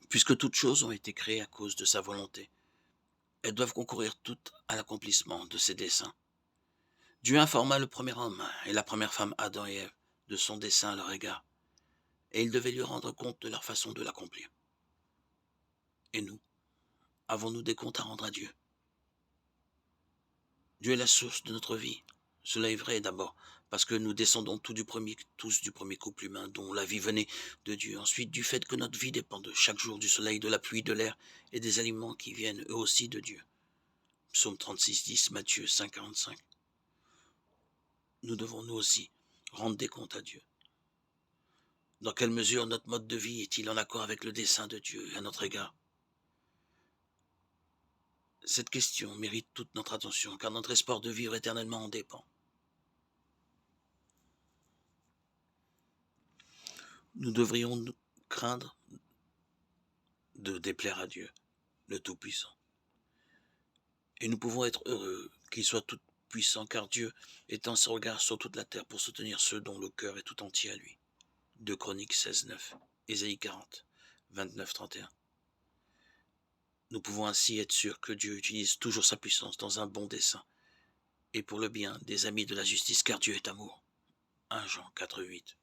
Puisque toutes choses ont été créées à cause de sa volonté, elles doivent concourir toutes à l'accomplissement de ses desseins. Dieu informa le premier homme et la première femme Adam et Ève de son dessein à leur égard, et il devait lui rendre compte de leur façon de l'accomplir. Et nous, avons-nous des comptes à rendre à Dieu? Dieu est la source de notre vie. Cela est vrai d'abord, parce que nous descendons tous du premier couple humain dont la vie venait de Dieu. Ensuite, du fait que notre vie dépend de chaque jour du soleil, de la pluie, de l'air et des aliments qui viennent eux aussi de Dieu. Psaume 36, 10, Matthieu 5, 45. Nous devons nous aussi rendre des comptes à Dieu. Dans quelle mesure notre mode de vie est-il en accord avec le dessein de Dieu à notre égard? Cette question mérite toute notre attention, car notre espoir de vivre éternellement en dépend. Nous devrions nous craindre de déplaire à Dieu, le Tout-Puissant. Et nous pouvons être heureux qu'il soit tout-puissant, car Dieu étend ses regards sur toute la terre pour soutenir ceux dont le cœur est tout entier à lui. 2 Chroniques 16, 9, Ésaïe 40, 29, 31. Nous pouvons ainsi être sûrs que Dieu utilise toujours sa puissance dans un bon dessein et pour le bien des amis de la justice, car Dieu est amour. 1 Jean 4, 8.